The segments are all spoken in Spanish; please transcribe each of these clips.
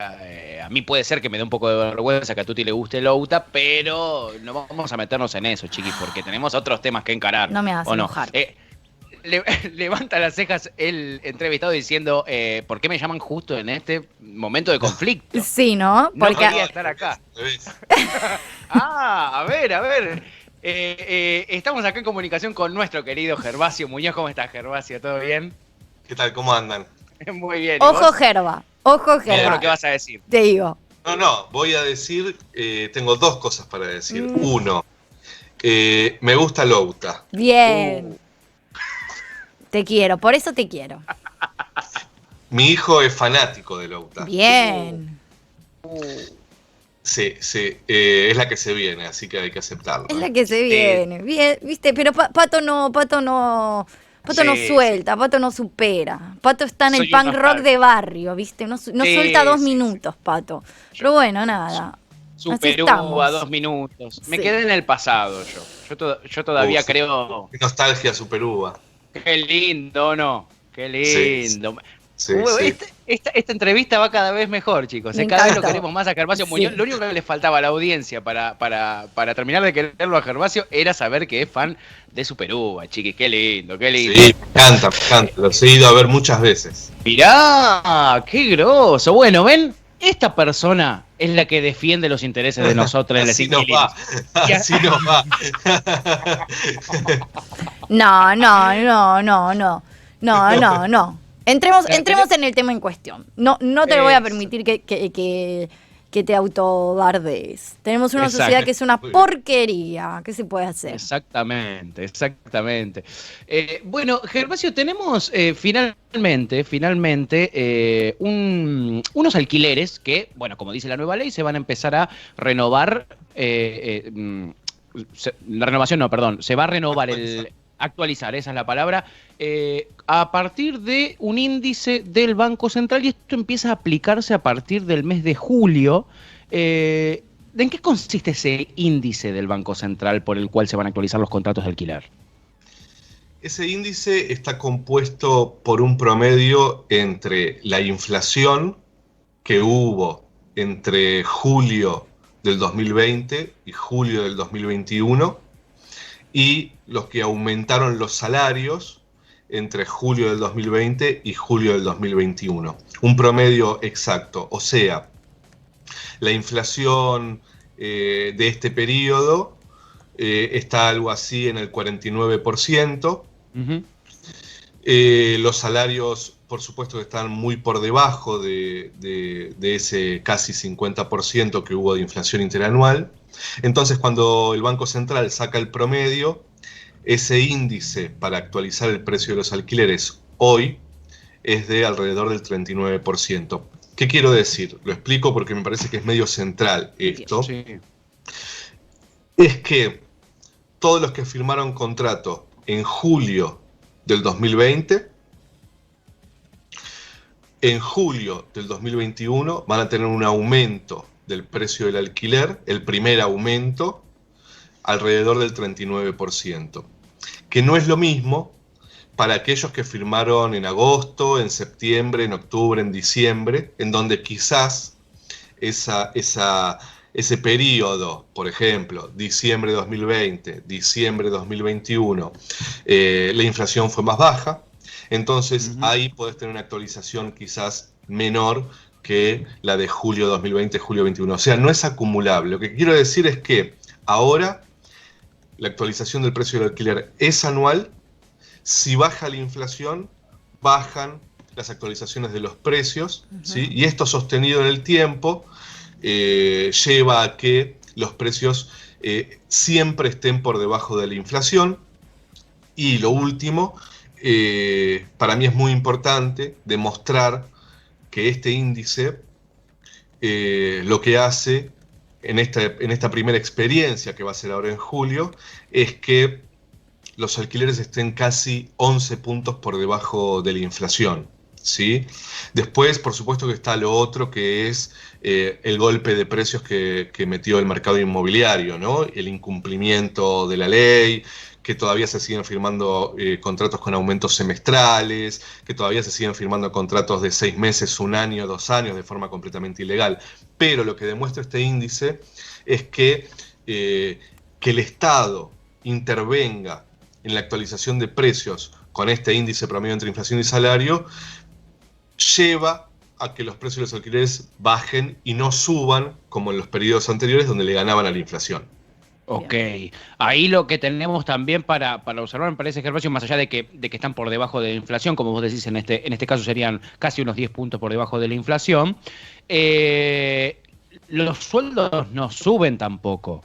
a mí puede ser que me dé un poco de vergüenza que a Tuti le guste Louta, pero no vamos a meternos en eso, chiquis, porque tenemos otros temas que encarar, No me hagas ¿o no? enojar. Levanta las cejas el entrevistado diciendo, ¿por qué me llaman justo en este momento de conflicto? Sí, ¿no? No Porque quería estar acá. A ver, a ver. Estamos acá en comunicación con nuestro querido Gervasio Muñoz. ¿Cómo estás, Gervasio? ¿Todo bien? ¿Qué tal? ¿Cómo andan? Muy bien. ¿Y ojo vos? Gerba, ojo Ojo lo Gerba. que vas a decir. Te digo. No, voy a decir, tengo dos cosas para decir. Mm. Uno, me gusta Louta. Bien. Te quiero, por eso te quiero. Mi hijo es fanático de Louta. Bien. Sí, es la que se viene, así que hay que aceptarlo. Es la que se viene. Bien, viste, pero Pato no suelta, Pato no supera. Pato está en el Soy punk un rock nostálgico. de barrio, viste, no suelta 2 Sí. minutos, Pato. Pero bueno, nada. Así Superó estamos. a 2 minutos. Me Sí. quedé en el pasado yo todavía creo. Qué nostalgia Super Uva. Qué lindo, ¿no? Qué Sí, lindo. sí, Bueno, sí. esta entrevista va cada vez mejor, chicos. Me Cada vez lo encantó. queremos más a Gervasio Sí. Muñoz. Lo único que le faltaba a la audiencia para terminar de quererlo a Gervasio era saber que es fan de Superuva, chiquis. Qué lindo, qué lindo. Sí, me encanta. Los he ido a ver muchas veces. Mirá, qué groso. Bueno, ven, esta persona es la que defiende los intereses de nosotros, las Así nos va. inquilinas. Así nos va. No. Entremos en el tema en cuestión. No te lo voy a permitir que te autobardees. Tenemos una Exacto. sociedad que es una Muy bien. porquería. ¿Qué se puede hacer? Exactamente. Bueno, Gervasio, tenemos finalmente unos alquileres que, bueno, como dice la nueva ley, se van a empezar a renovar. La renovación no, perdón. Se va a renovar actualizar, esa es la palabra, a partir de un índice del Banco Central, y esto empieza a aplicarse a partir del mes de julio. ¿En qué consiste ese índice del Banco Central por el cual se van a actualizar los contratos de alquiler? Ese índice está compuesto por un promedio entre la inflación que hubo entre julio del 2020 y julio del 2021 y los que aumentaron los salarios entre julio del 2020 y julio del 2021. Un promedio exacto, o sea, la inflación de este periodo está algo así en el 49%. Uh-huh. Los salarios, por supuesto, que están muy por debajo de ese casi 50% que hubo de inflación interanual. Entonces, cuando el Banco Central saca el promedio, ese índice para actualizar el precio de los alquileres hoy es de alrededor del 39%. ¿Qué quiero decir? Lo explico porque me parece que es medio central esto. Sí. Es que todos los que firmaron contrato en julio del 2020, en julio del 2021 van a tener un aumento del precio del alquiler, el primer aumento, alrededor del 39%, que no es lo mismo para aquellos que firmaron en agosto, en septiembre, en octubre, en diciembre, en donde quizás ese periodo, por ejemplo, diciembre de 2020, diciembre de 2021, la inflación fue más baja, entonces ahí podés tener una actualización quizás menor que la de julio 2020, julio 21. O sea, no es acumulable. Lo que quiero decir es que ahora la actualización del precio del alquiler es anual. Si baja la inflación, bajan las actualizaciones de los precios, ¿sí? Y esto sostenido en el tiempo lleva a que los precios siempre estén por debajo de la inflación. Y lo último, para mí es muy importante demostrar que este índice lo que hace en esta primera experiencia que va a ser ahora en julio es que los alquileres estén casi 11 puntos por debajo de la inflación, ¿sí? Después, por supuesto que está lo otro, que es el golpe de precios que metió el mercado inmobiliario, ¿no? El incumplimiento de la ley, que todavía se siguen firmando contratos con aumentos semestrales, que todavía se siguen firmando contratos de 6 meses, 1 año, 2 años de forma completamente ilegal. Pero lo que demuestra este índice es que el Estado intervenga en la actualización de precios con este índice promedio entre inflación y salario, lleva a que los precios de los alquileres bajen y no suban como en los periodos anteriores donde le ganaban a la inflación. Ok, ahí lo que tenemos también para observar, me parece, Gervasio, más allá de que están por debajo de la inflación, como vos decís, en este caso serían casi unos 10 puntos por debajo de la inflación, los sueldos no suben tampoco,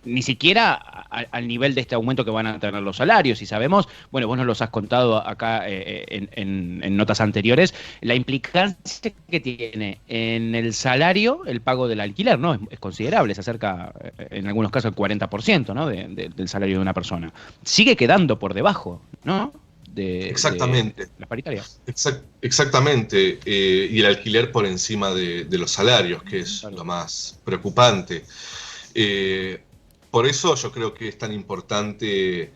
ni siquiera al nivel de este aumento que van a tener los salarios. Y sabemos, bueno, vos nos los has contado acá en notas anteriores, la implicancia que tiene en el salario el pago del alquiler, ¿no? Es considerable, se acerca en algunos casos al 40%, ¿no? Del salario de una persona. Sigue quedando por debajo, ¿no? Exactamente. De las paritarias. Exactamente. Y el alquiler por encima de los salarios, que es lo más preocupante. Por eso yo creo que es tan importante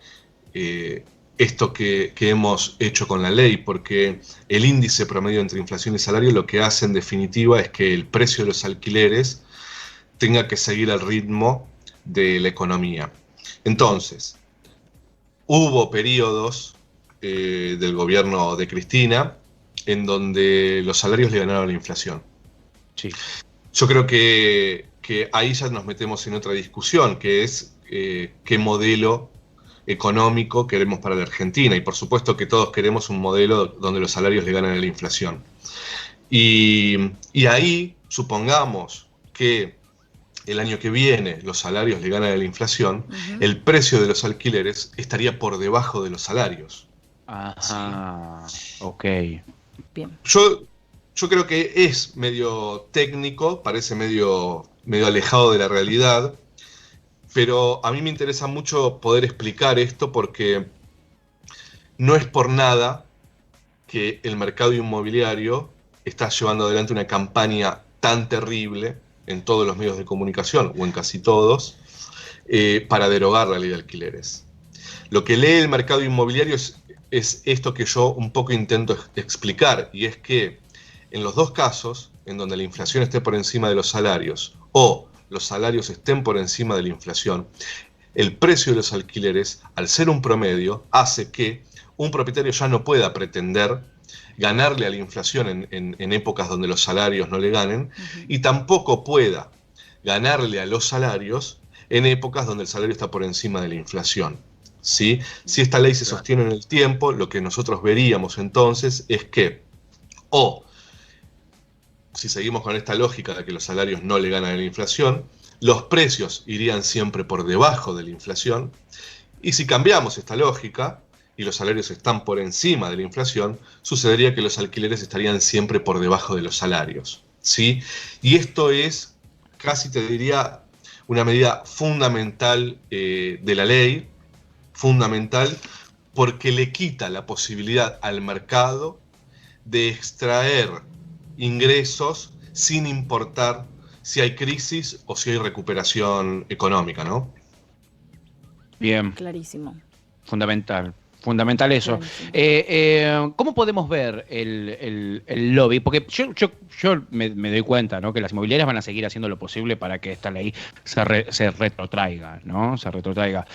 esto que hemos hecho con la ley, porque el índice promedio entre inflación y salario lo que hace en definitiva es que el precio de los alquileres tenga que seguir al ritmo de la economía. Entonces, hubo periodos del gobierno de Cristina en donde los salarios le ganaron a la inflación. Sí. Yo creo que ahí ya nos metemos en otra discusión, que es qué modelo económico queremos para la Argentina. Y por supuesto que todos queremos un modelo donde los salarios le ganan a la inflación. Y ahí, supongamos que el año que viene los salarios le ganan a la inflación, el precio de los alquileres estaría por debajo de los salarios. Ajá, ¿sí? Ok. Bien. Yo creo que es medio técnico, parece medio alejado de la realidad, pero a mí me interesa mucho poder explicar esto porque no es por nada que el mercado inmobiliario está llevando adelante una campaña tan terrible en todos los medios de comunicación, o en casi todos, para derogar la ley de alquileres. Lo que lee el mercado inmobiliario es esto que yo un poco intento explicar, y es que en los dos casos, en donde la inflación esté por encima de los salarios o los salarios estén por encima de la inflación, el precio de los alquileres, al ser un promedio, hace que un propietario ya no pueda pretender ganarle a la inflación en épocas donde los salarios no le ganen, y tampoco pueda ganarle a los salarios en épocas donde el salario está por encima de la inflación. ¿Sí? Si esta ley se sostiene en el tiempo, lo que nosotros veríamos entonces es que, si seguimos con esta lógica de que los salarios no le ganan a la inflación, los precios irían siempre por debajo de la inflación, y si cambiamos esta lógica y los salarios están por encima de la inflación, sucedería que los alquileres estarían siempre por debajo de los salarios, ¿sí? Y esto es, casi te diría, una medida fundamental de la ley, fundamental porque le quita la posibilidad al mercado de extraer ingresos sin importar si hay crisis o si hay recuperación económica, ¿no? Bien. Clarísimo. Fundamental eso. ¿Cómo podemos ver el lobby? Porque yo me doy cuenta, ¿no?, que las inmobiliarias van a seguir haciendo lo posible para que esta ley se retrotraiga, ¿no? Se retrotraiga.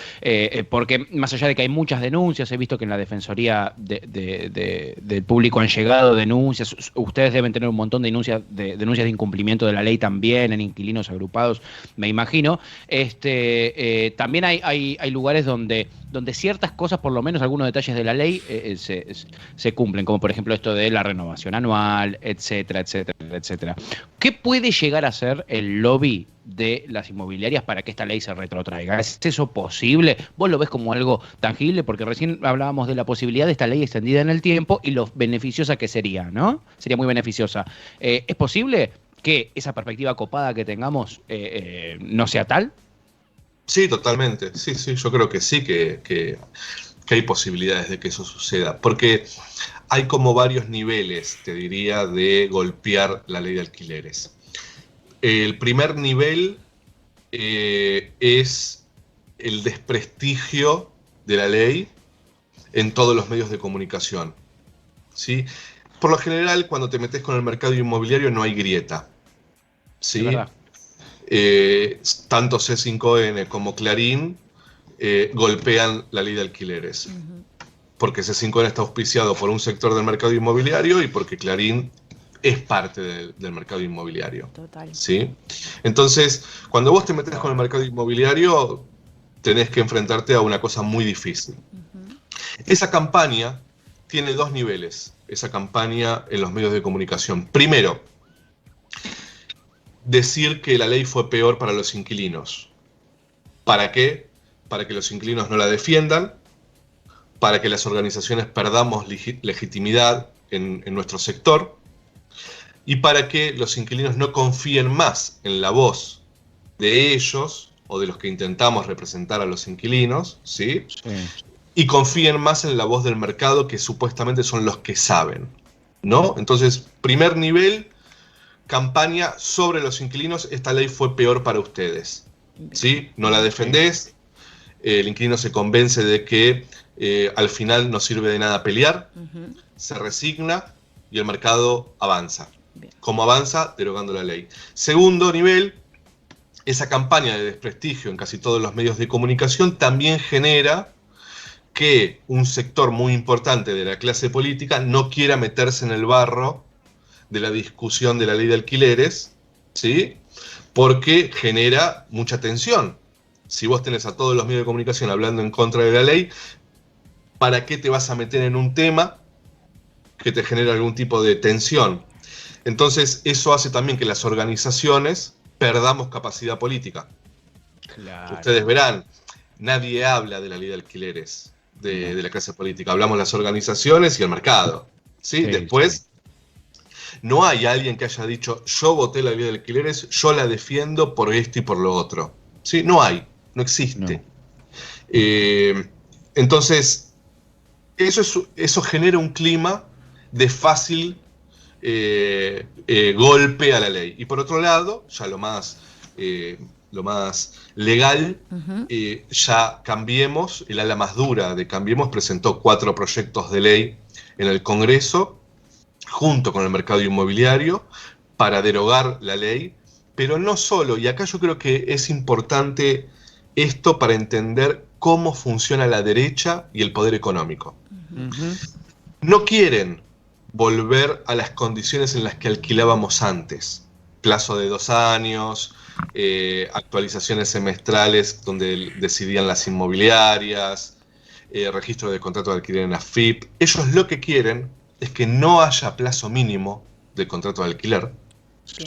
Porque más allá de que hay muchas denuncias, he visto que en la Defensoría del Público han llegado denuncias. Ustedes deben tener un montón de denuncias de incumplimiento de la ley también en inquilinos agrupados, me imagino. También hay lugares donde ciertas cosas, por lo menos algunos detalles de la ley, se cumplen, como por ejemplo esto de la renovación anual, etcétera, etcétera, etcétera. ¿Qué puede llegar a ser el lobby de las inmobiliarias para que esta ley se retrotraiga? ¿Es eso posible? ¿Vos lo ves como algo tangible? Porque recién hablábamos de la posibilidad de esta ley extendida en el tiempo y lo beneficiosa que sería, ¿no? Sería muy beneficiosa. ¿Es posible que esa perspectiva copada que tengamos no sea tal? Sí, totalmente. Sí, yo creo que sí, que hay posibilidades de que eso suceda. Porque hay como varios niveles, te diría, de golpear la ley de alquileres. El primer nivel es el desprestigio de la ley en todos los medios de comunicación, ¿sí? Por lo general, cuando te metes con el mercado inmobiliario no hay grieta, ¿sí? Es verdad. Tanto C5N como Clarín golpean la ley de alquileres. Porque C5N está auspiciado por un sector del mercado inmobiliario y porque Clarín es parte del mercado inmobiliario. Total. ¿Sí? Entonces, cuando vos te metes con el mercado inmobiliario, tenés que enfrentarte a una cosa muy difícil. Esa campaña tiene dos niveles, esa campaña en los medios de comunicación. Primero, decir que la ley fue peor para los inquilinos. ¿Para qué? Para que los inquilinos no la defiendan, para que las organizaciones perdamos legitimidad en nuestro sector y para que los inquilinos no confíen más en la voz de ellos o de los que intentamos representar a los inquilinos, ¿sí? Sí. Y confíen más en la voz del mercado, que supuestamente son los que saben, ¿no? Entonces, primer nivel, campaña sobre los inquilinos, esta ley fue peor para ustedes, ¿sí? No la defendés, el inquilino se convence de que al final no sirve de nada pelear, se resigna y el mercado avanza. Bien. ¿Cómo avanza? Derogando la ley. Segundo nivel, esa campaña de desprestigio en casi todos los medios de comunicación también genera que un sector muy importante de la clase política no quiera meterse en el barro de la discusión de la ley de alquileres, ¿sí? Porque genera mucha tensión. Si vos tenés a todos los medios de comunicación hablando en contra de la ley, ¿para qué te vas a meter en un tema que te genera algún tipo de tensión? Entonces, eso hace también que las organizaciones perdamos capacidad política. Claro. Ustedes verán, nadie habla de la ley de alquileres de la clase política. Hablamos las organizaciones y el mercado, ¿sí? Sí, Después, no hay alguien que haya dicho, yo voté la ley de alquileres, yo la defiendo por esto y por lo otro. ¿Sí? No hay, no existe. No. Entonces, eso genera un clima de fácil golpe a la ley. Y por otro lado, ya lo más legal, ya Cambiemos, el ala más dura de Cambiemos, presentó 4 proyectos de ley en el Congreso, junto con el mercado inmobiliario, para derogar la ley, pero no solo, y acá yo creo que es importante esto para entender cómo funciona la derecha y el poder económico. No quieren volver a las condiciones en las que alquilábamos antes, plazo de 2 años, actualizaciones semestrales donde decidían las inmobiliarias, registro de contrato de alquiler en AFIP. Ellos lo que quieren es que no haya plazo mínimo de contrato de alquiler. Sí.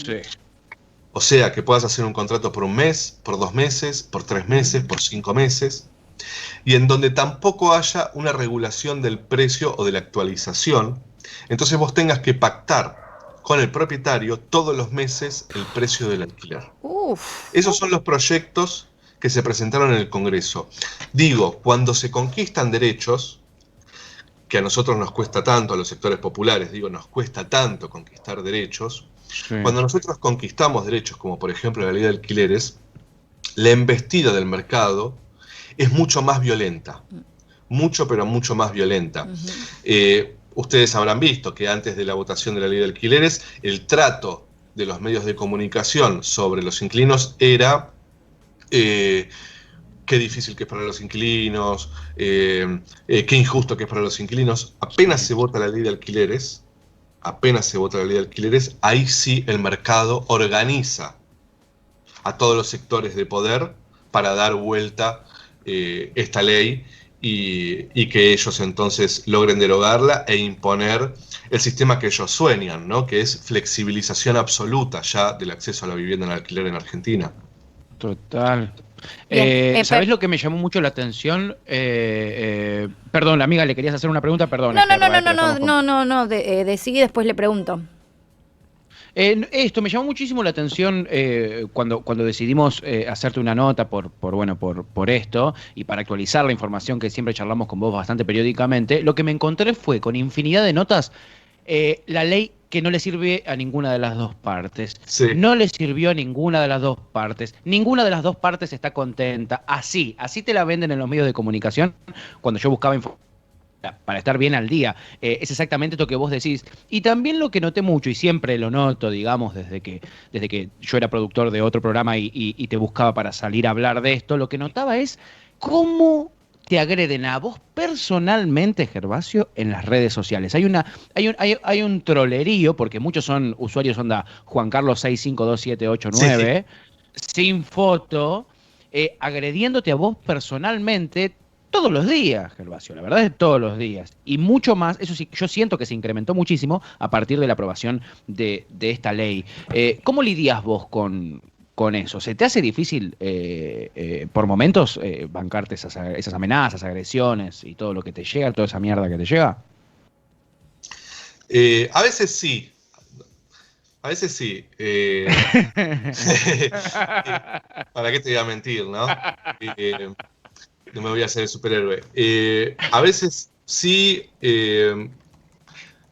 O sea, que puedas hacer un contrato por 1 mes, por 2 meses, por 3 meses, por 5 meses, y en donde tampoco haya una regulación del precio o de la actualización. Entonces vos tengas que pactar con el propietario todos los meses el precio del alquiler. Esos son los proyectos que se presentaron en el Congreso. Digo, cuando se conquistan derechos, que a nosotros nos cuesta tanto, a los sectores populares, digo, nos cuesta tanto conquistar derechos, cuando nosotros conquistamos derechos, como por ejemplo la ley de alquileres, la embestida del mercado es mucho más violenta. Mucho, pero mucho más violenta. Ustedes habrán visto que antes de la votación de la ley de alquileres, el trato de los medios de comunicación sobre los inquilinos era qué difícil que es para los inquilinos, qué injusto que es para los inquilinos. Apenas se vota la ley de alquileres, ahí sí el mercado organiza a todos los sectores de poder para dar vuelta esta ley y que ellos entonces logren derogarla e imponer el sistema que ellos sueñan, ¿no? Que es flexibilización absoluta ya del acceso a la vivienda en alquiler en Argentina. Total. Bien, ¿Sabés lo que me llamó mucho la atención? Perdón, amiga, ¿le querías hacer una pregunta? Perdón. No, decí y después le pregunto. Esto me llamó muchísimo la atención cuando decidimos hacerte una nota por esto y para actualizar la información que siempre charlamos con vos bastante periódicamente. Lo que me encontré fue con infinidad de notas la ley que no le sirve a ninguna de las dos partes. Sí. No le sirvió a ninguna de las dos partes. Ninguna de las dos partes está contenta. Así te la venden en los medios de comunicación cuando yo buscaba información para estar bien al día. Es exactamente lo que vos decís. Y también lo que noté mucho, y siempre lo noto, digamos, desde que yo era productor de otro programa y te buscaba para salir a hablar de esto, lo que notaba es cómo te agreden a vos personalmente, Gervasio, en las redes sociales. Hay un trolerío, porque muchos son usuarios onda Juan Carlos Sí, 652789, sin foto, agrediéndote a vos personalmente todos los días, Gervasio, la verdad es todos los días. Y mucho más, eso sí, yo siento que se incrementó muchísimo a partir de la aprobación de esta ley. ¿Cómo lidias vos con eso? ¿Se te hace difícil por momentos bancarte esas amenazas, agresiones y todo lo que te llega, toda esa mierda que te llega? A veces sí. A veces sí. ¿Para qué te voy a mentir, no? No me voy a hacer el superhéroe. A veces sí.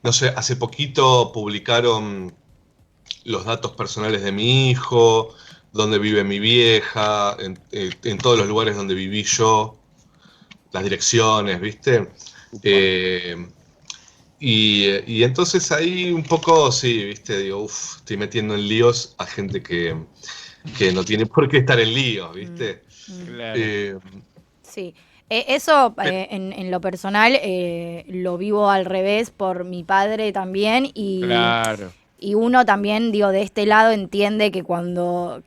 No sé, hace poquito publicaron los datos personales de mi hijo, dónde vive mi vieja, en todos los lugares donde viví yo, las direcciones, ¿viste? Eh, y entonces ahí un poco, sí, ¿viste? Digo, uff, estoy metiendo en líos a gente que no tiene por qué estar en líos, ¿viste? Claro. Eh, Sí, eso pero, en lo personal lo vivo al revés por mi padre también Claro. y uno también, digo, de este lado entiende que cuando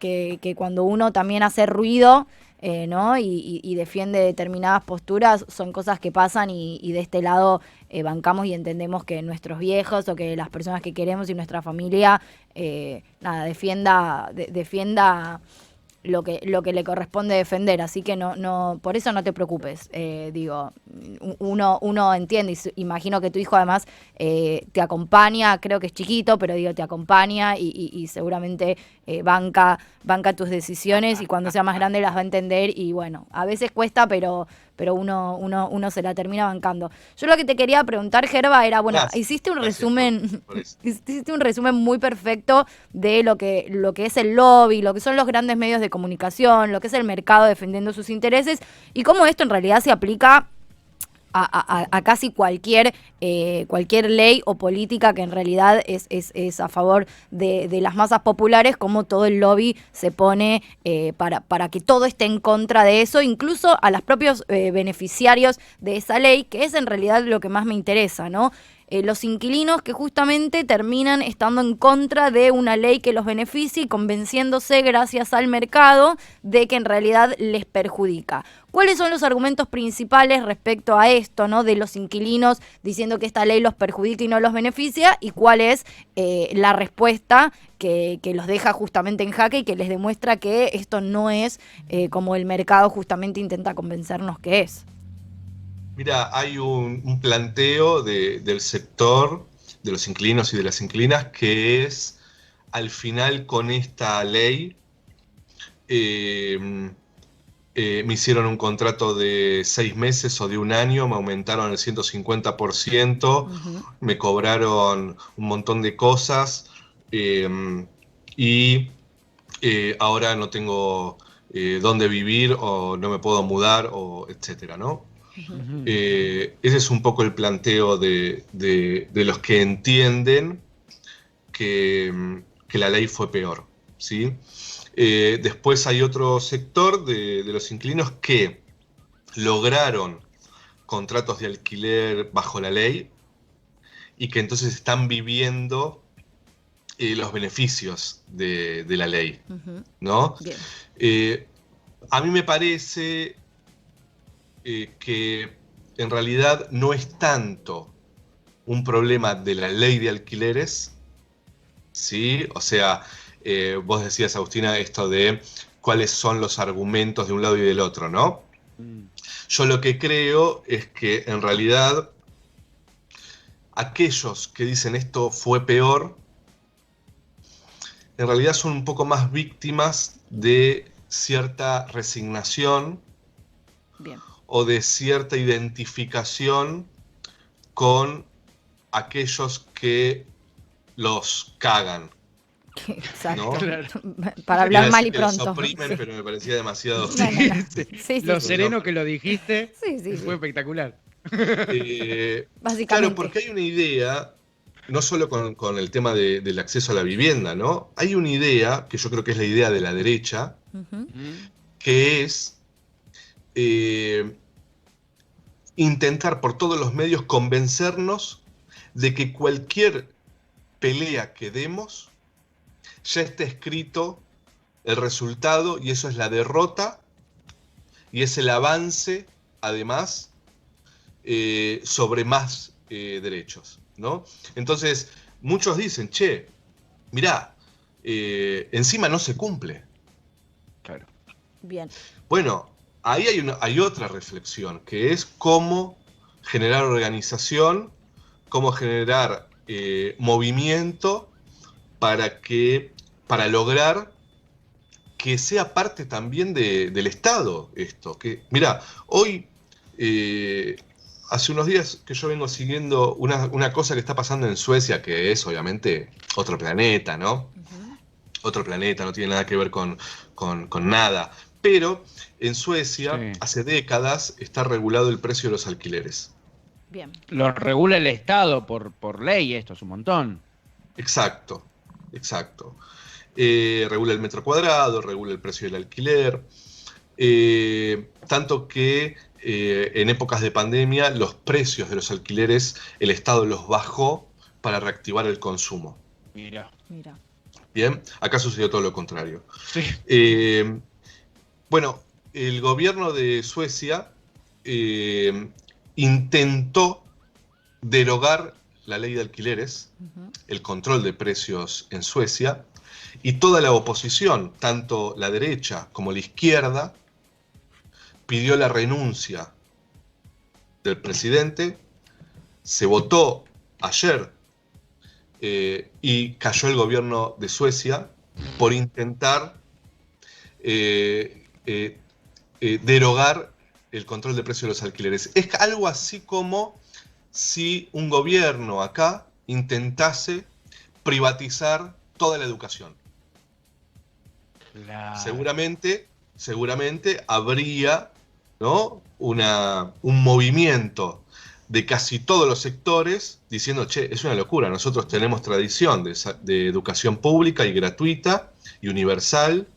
uno también hace ruido, ¿no? Y defiende determinadas posturas, son cosas que pasan y de este lado bancamos y entendemos que nuestros viejos o que las personas que queremos y nuestra familia, nada, defienda lo que le corresponde defender, así que por eso no te preocupes, digo, uno entiende, imagino que tu hijo además te acompaña, creo que es chiquito, pero digo, te acompaña y seguramente banca tus decisiones y cuando sea más grande las va a entender y bueno, a veces cuesta, pero uno se la termina bancando. Yo lo que te quería preguntar, Gerba, era, bueno, gracias, gracias por eso. hiciste un resumen muy perfecto de lo que es el lobby, lo que son los grandes medios de comunicación, lo que es el mercado defendiendo sus intereses y cómo esto en realidad se aplica a casi cualquier ley o política que en realidad es a favor de las masas populares, como todo el lobby se pone para que todo esté en contra de eso, incluso a los propios beneficiarios de esa ley, que es en realidad lo que más me interesa, ¿no? Los inquilinos que justamente terminan estando en contra de una ley que los beneficia y convenciéndose gracias al mercado de que en realidad les perjudica. ¿Cuáles son los argumentos principales respecto a esto, ¿no? De los inquilinos diciendo que esta ley los perjudica y no los beneficia? ¿Y cuál es la respuesta que los deja justamente en jaque y que les demuestra que esto no es como el mercado justamente intenta convencernos que es? Mira, hay un planteo del sector, de los inquilinos y de las inquilinas, que es, al final con esta ley, eh, me hicieron un contrato de 6 meses o de un año, me aumentaron el 150%, Uh-huh. me cobraron un montón de cosas y ahora no tengo dónde vivir o no me puedo mudar o etcétera, ¿no? Uh-huh. Ese es un poco el planteo de los que entienden que la ley fue peor, ¿sí? Después hay otro sector de los inquilinos que lograron contratos de alquiler bajo la ley y que entonces están viviendo los beneficios de la ley, Uh-huh. ¿no? Bien. A mí me parece que en realidad no es tanto un problema de la ley de alquileres, ¿sí? O sea, vos decías, Agustina, esto de cuáles son los argumentos de un lado y del otro, ¿no? Yo lo que creo es que en realidad aquellos que dicen esto fue peor, en realidad son un poco más víctimas de cierta resignación Bien. o de cierta identificación con aquellos que los cagan. Exacto. ¿no? Claro. Para hablar Iba a mal y decir que los pronto. oprimen, Sí. pero me parecía demasiado. No, no, no. Sí. Sí, sí, Lo sí. sereno que lo dijiste Sí, sí, fue sí. espectacular. Básicamente. Claro, porque hay una idea, no solo con el tema del acceso a la vivienda, ¿no? Hay una idea, que yo creo que es la idea de la derecha, Ujú. que es intentar por todos los medios convencernos de que cualquier pelea que demos ya está escrito el resultado y eso es la derrota y es el avance, además, sobre más derechos, ¿no? Entonces, muchos dicen, che, mirá, encima no se cumple. Claro. Bien. Bueno, ahí hay otra reflexión, que es cómo generar organización, cómo generar movimiento para lograr que sea parte también del Estado esto. Que, mira, hoy, hace unos días que yo vengo siguiendo una cosa que está pasando en Suecia, que es obviamente otro planeta, ¿no? Ujú. Otro planeta, no tiene nada que ver con nada. Pero en Suecia, Sí. hace décadas, está regulado el precio de los alquileres. Bien. Lo regula el Estado por ley, esto es un montón. Exacto, exacto. Regula el metro cuadrado, regula el precio del alquiler, tanto que en épocas de pandemia los precios de los alquileres el Estado los bajó para reactivar el consumo. Mira. Mira. Bien, acá sucedió todo lo contrario. Sí. Bueno, el gobierno de Suecia intentó derogar la ley de alquileres, Ujú. el control de precios en Suecia, y toda la oposición, tanto la derecha como la izquierda, pidió la renuncia del presidente, se votó ayer y cayó el gobierno de Suecia por intentar derogar el control de precios de los alquileres. Es algo así como si un gobierno acá intentase privatizar toda la educación. Claro. Seguramente habría, ¿no? un movimiento de casi todos los sectores diciendo, che, es una locura, nosotros tenemos tradición de educación pública y gratuita y universal,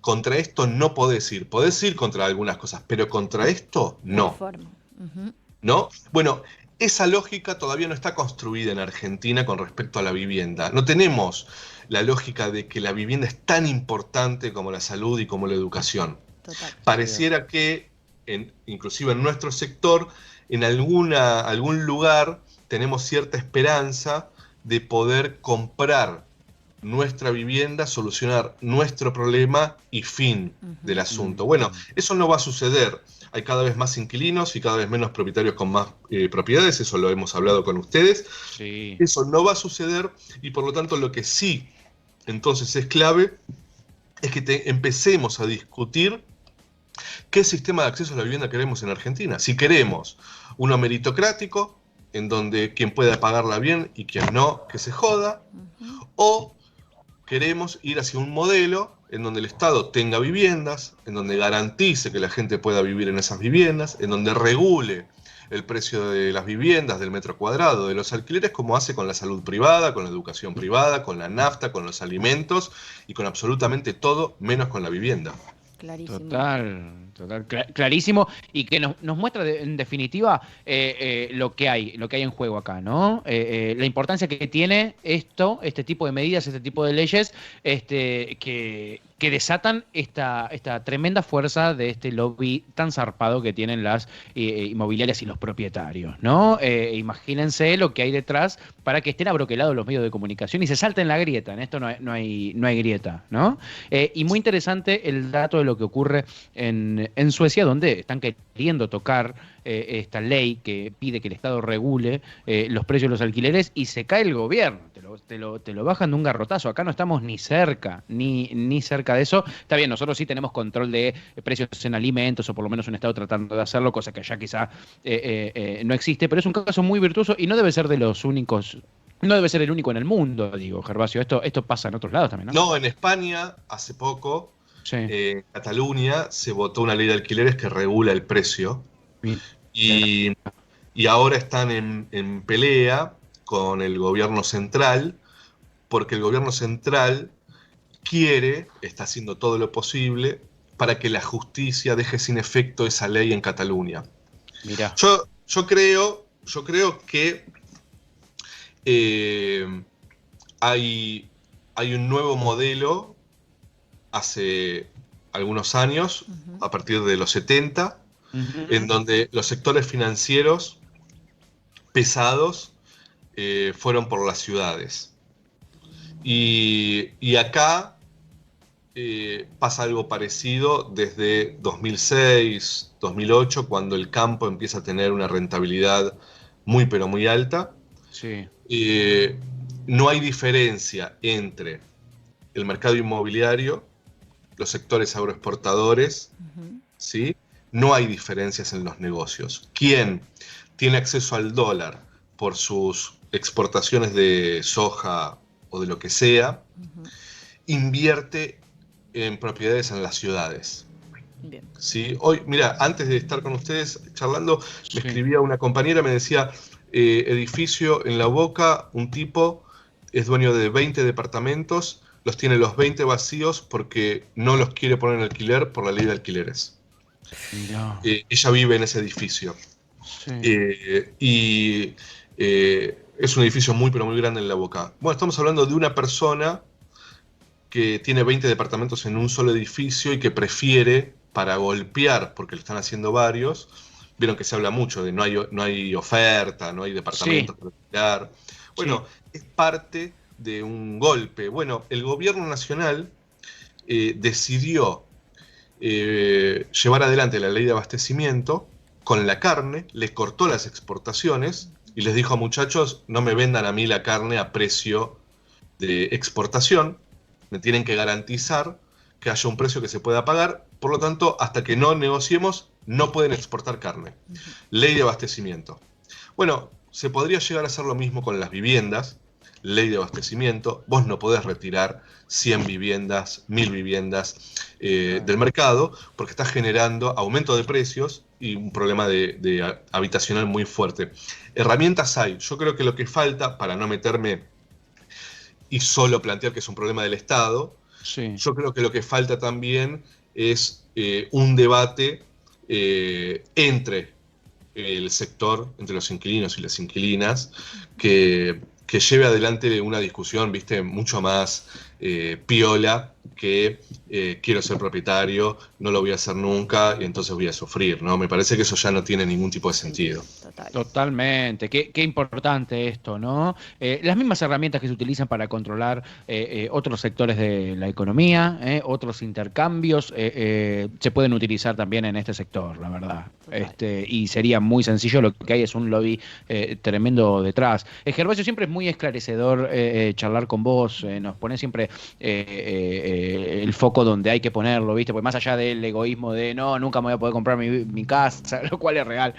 contra esto no podés ir contra algunas cosas, pero contra esto no. Forma. Ujú. ¿No? Bueno, esa lógica todavía no está construida en Argentina con respecto a la vivienda. No tenemos la lógica de que la vivienda es tan importante como la salud y como la educación. Total. Pareciera que, inclusive en nuestro sector, en algún lugar tenemos cierta esperanza de poder comprar nuestra vivienda, solucionar nuestro problema y fin del asunto. Bueno, eso no va a suceder. Hay cada vez más inquilinos y cada vez menos propietarios con más propiedades, eso lo hemos hablado con ustedes. Sí. Eso no va a suceder y por lo tanto lo que sí entonces es clave es que empecemos a discutir qué sistema de acceso a la vivienda queremos en Argentina. Si queremos uno meritocrático, en donde quien pueda pagarla bien y quien no, que se joda, o queremos ir hacia un modelo en donde el Estado tenga viviendas, en donde garantice que la gente pueda vivir en esas viviendas, en donde regule el precio de las viviendas, del metro cuadrado, de los alquileres, como hace con la salud privada, con la educación privada, con la nafta, con los alimentos y con absolutamente todo, menos con la vivienda. Clarísimo. Total, clarísimo, y que nos muestra en definitiva lo que hay en juego acá, ¿no? La importancia que tiene este tipo de medidas, este tipo de leyes, que desatan esta tremenda fuerza de este lobby tan zarpado que tienen las inmobiliarias y los propietarios, ¿no? Imagínense lo que hay detrás para que estén abroquelados los medios de comunicación y se salten la grieta. En esto no hay grieta, ¿no? Y muy interesante el dato de lo que ocurre en Suecia, donde están queriendo tocar esta ley que pide que el Estado regule los precios de los alquileres y se cae el gobierno, te lo bajan de un garrotazo. Acá no estamos ni cerca, ni cerca de eso. Está bien, nosotros sí tenemos control de precios en alimentos, o por lo menos un Estado tratando de hacerlo, cosa que allá quizá no existe, pero es un caso muy virtuoso y no debe ser de los únicos. No debe ser el único en el mundo, digo, Gervasio. Esto pasa en otros lados también, ¿no? No, en España, hace poco, Sí. en Cataluña, se votó una ley de alquileres que regula el precio. Bien. Y ahora están en pelea con el gobierno central, porque el gobierno central está haciendo todo lo posible para que la justicia deje sin efecto esa ley en Cataluña. Mirá. Yo creo que hay un nuevo modelo hace algunos años, a partir de los 70, en donde los sectores financieros pesados fueron por las ciudades. Y acá pasa algo parecido desde 2006, 2008, cuando el campo empieza a tener una rentabilidad muy pero muy alta. Sí. No hay diferencia entre el mercado inmobiliario, los sectores agroexportadores, ¿sí? No hay diferencias en los negocios. Quien tiene acceso al dólar por sus exportaciones de soja o de lo que sea, invierte en propiedades en las ciudades. Bien. ¿Sí? Hoy, mira, antes de estar con ustedes charlando, Sí. me escribía una compañera, me decía, edificio en La Boca, un tipo es dueño de 20 departamentos, los tiene los 20 vacíos porque no los quiere poner en alquiler por la ley de alquileres. Mirá. Ella vive en ese edificio. Sí. Es un edificio muy, pero muy grande en La Boca. Bueno, estamos hablando de una persona que tiene 20 departamentos en un solo edificio y que prefiere, para golpear, porque lo están haciendo varios, vieron que se habla mucho de no hay oferta, no hay departamentos para alquilar. Bueno, es parte de un golpe. Bueno, el gobierno nacional decidió llevar adelante la ley de abastecimiento con la carne, le cortó las exportaciones y les dijo a muchachos, no me vendan a mí la carne a precio de exportación, me tienen que garantizar que haya un precio que se pueda pagar, por lo tanto, hasta que no negociemos, no pueden exportar carne. Ley de abastecimiento. Bueno, se podría llegar a hacer lo mismo con las viviendas, ley de abastecimiento, vos no podés retirar 100 viviendas, 1000 viviendas del mercado, porque estás generando aumento de precios y un problema de habitacional muy fuerte. Herramientas hay. Yo creo que lo que falta, para no meterme y solo plantear que es un problema del Estado, yo creo que lo que falta también es un debate entre el sector, entre los inquilinos y las inquilinas, que lleve adelante una discusión, viste, mucho más piola que quiero ser propietario, no lo voy a hacer nunca y entonces voy a sufrir, ¿no? Me parece que eso ya no tiene ningún tipo de sentido. Totalmente, qué importante esto, ¿no? Las mismas herramientas que se utilizan para controlar otros sectores de la economía, otros intercambios, se pueden utilizar también en este sector, la verdad. Y sería muy sencillo, lo que hay es un lobby tremendo detrás. Gervasio, siempre es muy esclarecedor charlar con vos, nos pone siempre el foco donde hay que ponerlo, ¿viste? Porque más allá del egoísmo de no, nunca me voy a poder comprar mi casa, lo cual es real,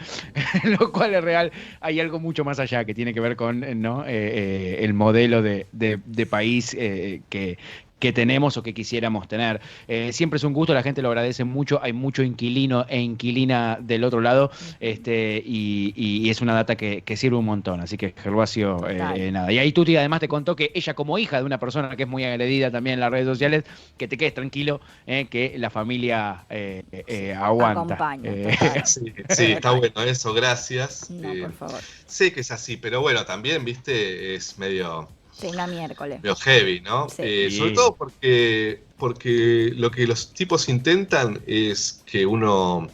hay algo mucho más allá que tiene que ver con ¿no? El modelo de país que tenemos o que quisiéramos tener. Siempre es un gusto, la gente lo agradece mucho, hay mucho inquilino e inquilina del otro lado, y es una data que sirve un montón, así que Gervasio, nada. Y ahí Tuti además te contó que ella, como hija de una persona que es muy agredida también en las redes sociales, que te quedes tranquilo, que la familia aguanta. Acompaña, sí, está bueno eso, gracias. No, por favor. Sé que es así, pero bueno, también, viste, es medio... Tenga miércoles. Medio heavy, ¿no? Sí. Sobre todo porque lo que los tipos intentan es que uno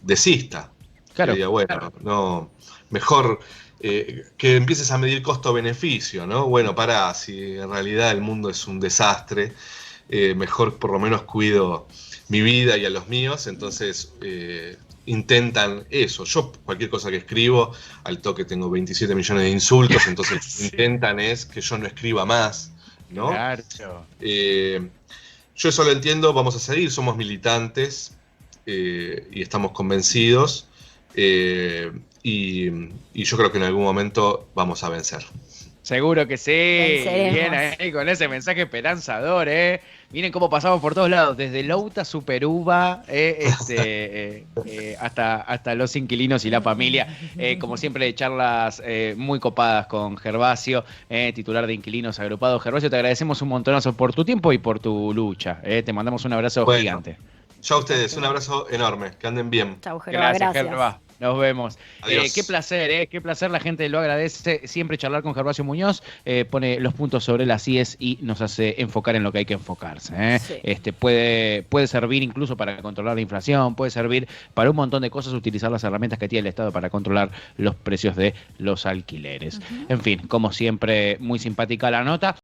desista. Claro. Que diga, bueno, no, mejor que empieces a medir costo-beneficio, ¿no? Bueno, pará, si en realidad el mundo es un desastre, mejor por lo menos cuido mi vida y a los míos, entonces intentan eso. Yo cualquier cosa que escribo, al toque tengo 27 millones de insultos, entonces lo que intentan es que yo no escriba más, ¿no? Claro. Yo eso lo entiendo, vamos a seguir, somos militantes y estamos convencidos y yo creo que en algún momento vamos a vencer. Seguro que sí. Venceremos. Bien ahí con ese mensaje esperanzador, ¿eh? Miren cómo pasamos por todos lados, desde Louta, Superuva, hasta los inquilinos y la familia. Como siempre, charlas muy copadas con Gervasio, titular de Inquilinos Agrupados. Gervasio, te agradecemos un montonazo por tu tiempo y por tu lucha. Te mandamos un abrazo gigante. Yo a ustedes, un abrazo enorme, que anden bien. Chau, Gerva, gracias. Gerva. Nos vemos. Adiós. Qué placer, la gente lo agradece. Siempre charlar con Gervasio Muñoz, pone los puntos sobre las IES y nos hace enfocar en lo que hay que enfocarse. Sí. Puede servir incluso para controlar la inflación, puede servir para un montón de cosas, utilizar las herramientas que tiene el Estado para controlar los precios de los alquileres. En fin, como siempre, muy simpática la nota.